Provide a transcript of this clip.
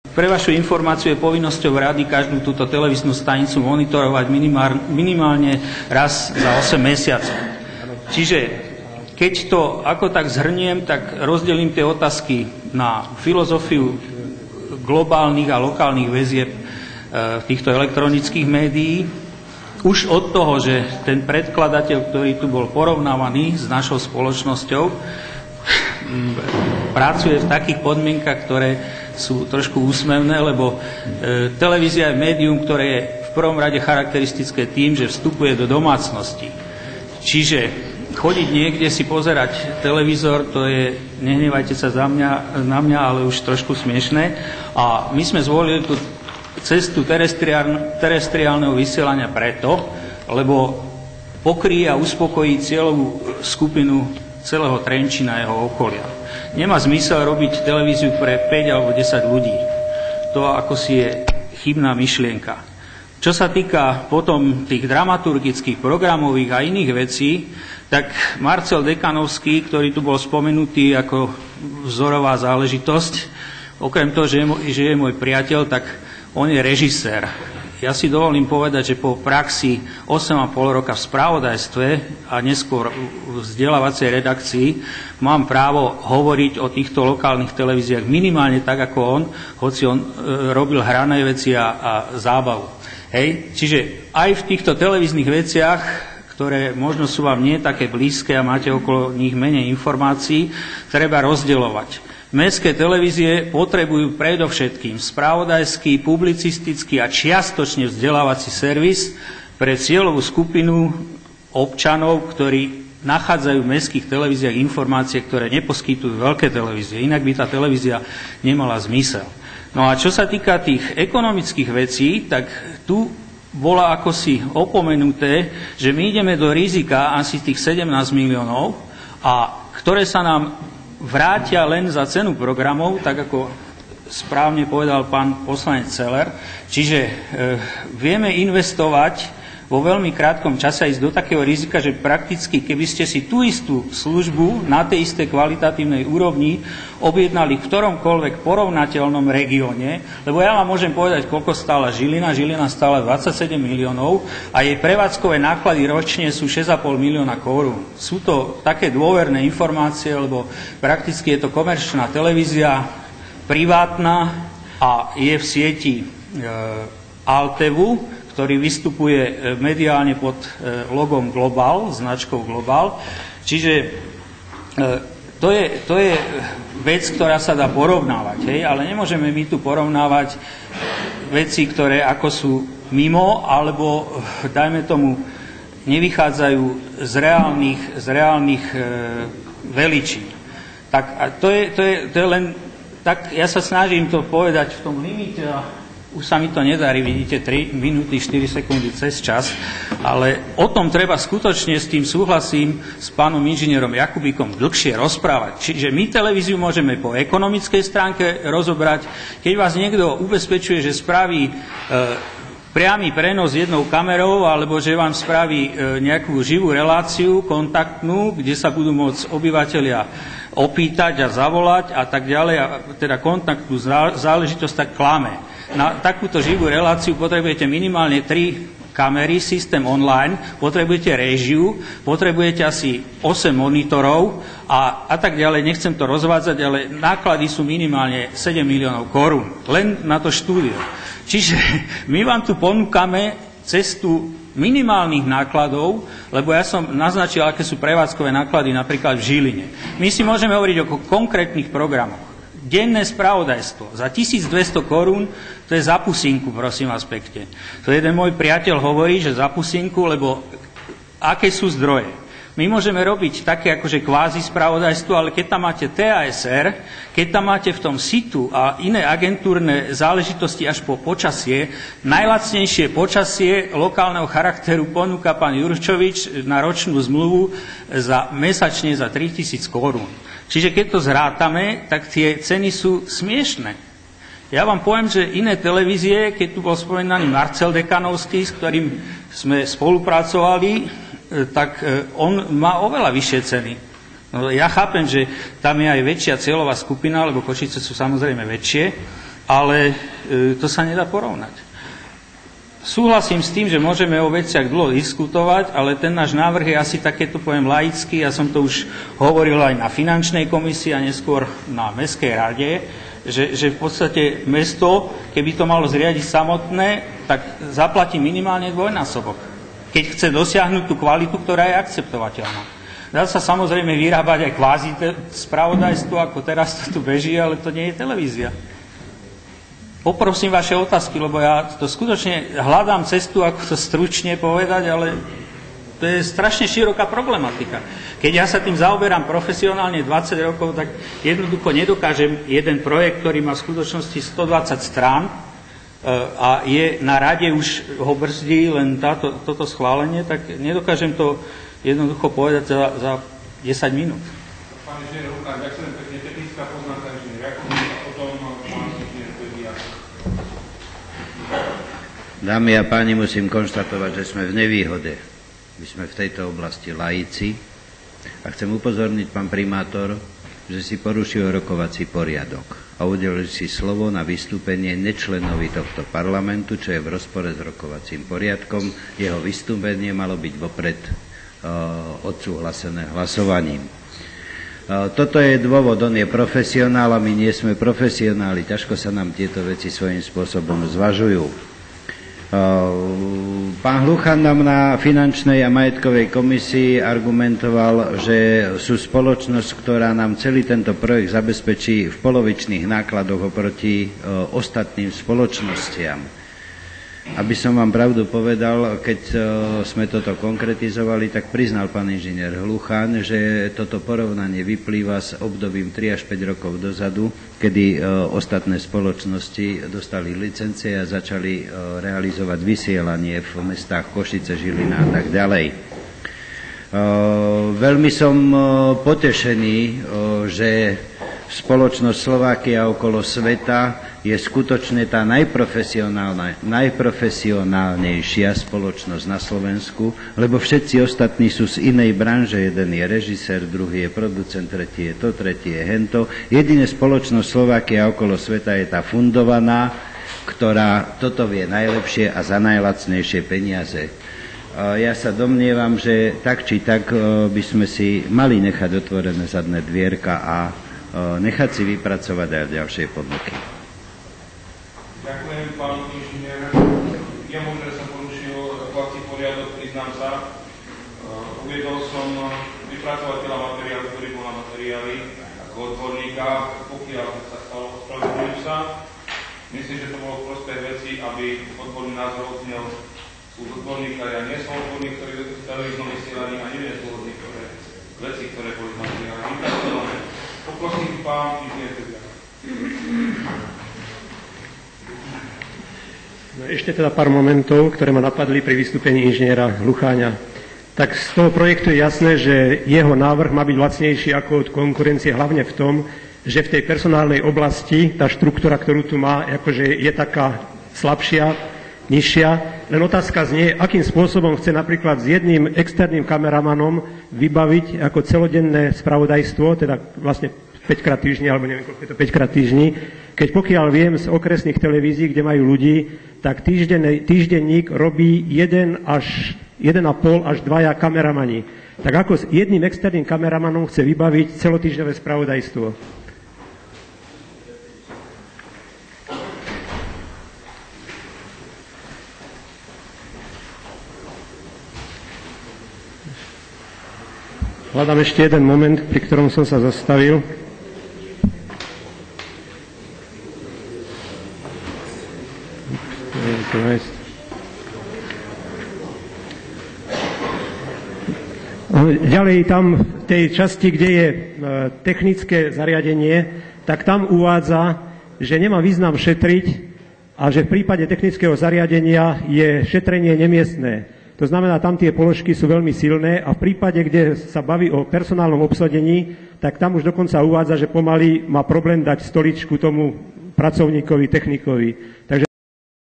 Pre vašu informáciu je povinnosťou rady každú túto televíznu stanicu monitorovať minimálne raz za 8 mesiacov. Čiže keď to ako tak zhrniem, tak rozdelím tie otázky na filozofiu globálnych a lokálnych väzieb týchto elektronických médií. Už od toho, že ten predkladateľ, ktorý tu bol porovnávaný s našou spoločnosťou, pracuje v takých podmienkach, ktoré sú trošku úsmevné, lebo televízia je médium, ktoré je v prvom rade charakteristické tým, že vstupuje do domácnosti. Čiže chodiť niekde si pozerať televízor, to je, nehnevajte sa na mňa, ale už trošku smiešné. A my sme zvolili tú cestu terestriálneho vysielania preto, lebo pokryje a uspokojí cieľovú skupinu celého Trenčína a jeho okolia. Nemá zmysel robiť televíziu pre 5 alebo 10 ľudí. To ako si je chybná myšlienka. Čo sa týka potom tých dramaturgických, programových a iných vecí, tak Marcel Dekanovský, ktorý tu bol spomenutý ako vzorová záležitosť, okrem toho, že je môj priateľ, tak on je režisér. Ja si dovolím povedať, že po praxi 8,5 roka v spravodajstve a neskôr v vzdelávacej redakcii mám právo hovoriť o týchto lokálnych televíziách minimálne tak, ako on, hoci on robil hrané veci a zábavu. Hej? Čiže aj v týchto televíznych veciach, ktoré možno sú vám nie také blízke a máte okolo nich menej informácií, treba rozdeľovať. Mestské televízie potrebujú predovšetkým spravodajský, publicistický a čiastočne vzdelávací servis pre cieľovú skupinu občanov, ktorí nachádzajú v mestských televíziách informácie, ktoré neposkytujú veľké televízie. Inak by tá televízia nemala zmysel. No a čo sa týka tých ekonomických vecí, tak tu bola akosi opomenuté, že my ideme do rizika asi tých 17 miliónov, a ktoré sa nám vrátia len za cenu programov, tak ako správne povedal pán poslanec Celer. Čiže vieme investovať vo veľmi krátkom čase ísť do takého rizika, že prakticky, keby ste si tú istú službu na tej istej kvalitatívnej úrovni objednali v ktoromkoľvek porovnateľnom regióne, lebo ja vám môžem povedať, koľko stála Žilina. Žilina stála 27 miliónov a jej prevádzkové náklady ročne sú 6,5 milióna korún. Sú to také dôverné informácie, lebo prakticky je to komerčná televízia, privátna a je v sieti Altevu, ktorý vystupuje mediálne pod logom Global, značkou Global. Čiže to je vec, ktorá sa dá porovnávať, hej? Ale nemôžeme my tu porovnávať veci, ktoré ako sú mimo, alebo dajme tomu nevychádzajú z reálnych veličín. Tak a to je len tak, ja sa snažím to povedať v tom limite. Už sa mi to nedarí, vidíte, 3 minúty, 4 sekundy cez čas, ale o tom treba skutočne, s tým súhlasím s pánom inžinierom Jakubíkom, dlhšie rozprávať. Čiže my televíziu môžeme po ekonomickej stránke rozobrať. Keď vás niekto ubezpečuje, že spraví priamy prenos jednou kamerou, alebo že vám spraví nejakú živú reláciu, kontaktnú, kde sa budú môcť obyvatelia opýtať a zavolať a tak ďalej, a teda kontaktnú záležitosť, tak klame. Na takúto živú reláciu potrebujete minimálne 3 kamery, systém online, potrebujete réžiu, potrebujete asi 8 monitorov a tak ďalej. Nechcem to rozvádzať, ale náklady sú minimálne 7 miliónov korún. Len na to štúdio. Čiže my vám tu ponúkame cestu minimálnych nákladov, lebo ja som naznačil, aké sú prevádzkové náklady napríklad v Žiline. My si môžeme hovoriť o konkrétnych programoch. Denné spravodajstvo za 1200 korún, to je za pusinku, prosím vás pekne. To jeden môj priateľ hovorí, že za pusinku, lebo aké sú zdroje. My môžeme robiť také akože kvázi spravodajstvo, ale keď tam máte TASR, keď tam máte v tom situ a iné agentúrne záležitosti až po počasie, najlacnejšie počasie lokálneho charakteru ponúka pán Jurčovič na ročnú zmluvu mesačne za 3000 korún. Čiže keď to zrátame, tak tie ceny sú smiešné. Ja vám poviem, že iné televízie, keď tu bol spomenaný Marcel Dekanovský, s ktorým sme spolupracovali, tak on má oveľa vyššie ceny. No, ja chápem, že tam je aj väčšia cieľová skupina, lebo Košice sú samozrejme väčšie, ale to sa nedá porovnať. Súhlasím s tým, že môžeme o veciach dlho diskutovať, ale ten náš návrh je asi takéto, poviem, laický. Ja som to už hovoril aj na finančnej komisii a neskôr na mestskej rade, že v podstate mesto, keby to malo zriadiť samotné, tak zaplatí minimálne dvojnásobok, keď chce dosiahnuť tú kvalitu, ktorá je akceptovateľná. Dá sa samozrejme vyrábať aj kvázi spravodajstvo, ako teraz to tu beží, ale to nie je televízia. Poprosím vaše otázky, lebo ja to skutočne hľadám cestu, ako to stručne povedať, ale to je strašne široká problematika. Keď ja sa tým zaoberám profesionálne 20 rokov, tak jednoducho nedokážem jeden projekt, ktorý má v skutočnosti 120 strán a je na rade, už ho brzdí len toto schválenie, tak nedokážem to jednoducho povedať za 10 minút. Pán inžinier Lukáč, ďakujem pekne. Technická poznámka inžinier Jakub, a potom pán inžinier Bedia. Dámy a páni, musím konštatovať, že sme v nevýhode. My sme v tejto oblasti laici a chcem upozorniť, pán primátor, že si porušil rokovací poriadok a udelil si slovo na vystúpenie nečlenovi tohto parlamentu, čo je v rozpore s rokovacím poriadkom. Jeho vystúpenie malo byť vopred odsúhlasené hlasovaním. Toto je dôvod, on je profesionál a my nie sme profesionáli, ťažko sa nám tieto veci svojím spôsobom zvažujú. Pán Hluchan nám na finančnej a majetkovej komisii argumentoval, že sú spoločnosť, ktorá nám celý tento projekt zabezpečí v polovičných nákladoch oproti ostatným spoločnostiam. Aby som vám pravdu povedal, keď sme toto konkretizovali, tak priznal pán inžinier Hluchan, že toto porovnanie vyplýva s obdobím 3 až 5 rokov dozadu, kedy ostatné spoločnosti dostali licencie a začali realizovať vysielanie v mestách Košice, Žilina a tak ďalej. Veľmi som potešený, že spoločnosť Slovakia okolo sveta je skutočne tá najprofesionálnejšia spoločnosť na Slovensku, lebo všetci ostatní sú z inej branže. Jeden je režisér, druhý je producent, tretí je to, tretí je hento. Jediné spoločnosť Slovakia okolo sveta je tá fundovaná, ktorá toto vie najlepšie a za najlacnejšie peniaze. Ja sa domnievam, že tak či tak by sme si mali nechať otvorené zadné dvierka a nechať si vypracovať aj ďalšie podmienky. Ďakujem, pán inžinier. Je možné, že som porušil rokovací poriadok, priznám sa. Uviedol som vypracovateľa materiálu, ktorý bol na materiály ako odborníka. Pokiaľ sa stalo, ospravedlňujem sa. Myslím, že to bolo v prospech veci, aby odborný názor odznel z odborníka. Ja nie som odborník, ktorý je v televíznom vysielaní a neviem zhodniť veci, ktoré boli v materiále vypracované. Poprosím pán inžinier Bedia. No ešte teda pár momentov, ktoré ma napadli pri vystúpení inžiniera Hlucháňa. Tak z toho projektu je jasné, že jeho návrh má byť lacnejší ako od konkurencie, hlavne v tom, že v tej personálnej oblasti tá štruktúra, ktorú tu má, akože je taká slabšia, nižšia. Len otázka znie, akým spôsobom chce napríklad s jedným externým kameramanom vybaviť ako celodenné spravodajstvo, teda vlastne 5-krát týždni, alebo neviem, koľko je to 5-krát týždni, keď pokiaľ viem z okresných televízií, kde majú ľudí, tak týždenník robí 1,5 až 2 kameramani. Tak ako s jedným externým kameramanom chce vybaviť celotýždňové spravodajstvo? Hľadám ešte jeden moment, pri ktorom som sa zastavil. Ďalej tam v tej časti, kde je technické zariadenie, tak tam uvádza, že nemá význam šetriť a že v prípade technického zariadenia je šetrenie nemiestné. To znamená, tam tie položky sú veľmi silné a v prípade, kde sa baví o personálnom obsadení, tak tam už dokonca uvádza, že pomaly má problém dať stoličku tomu pracovníkovi, technikovi. Takže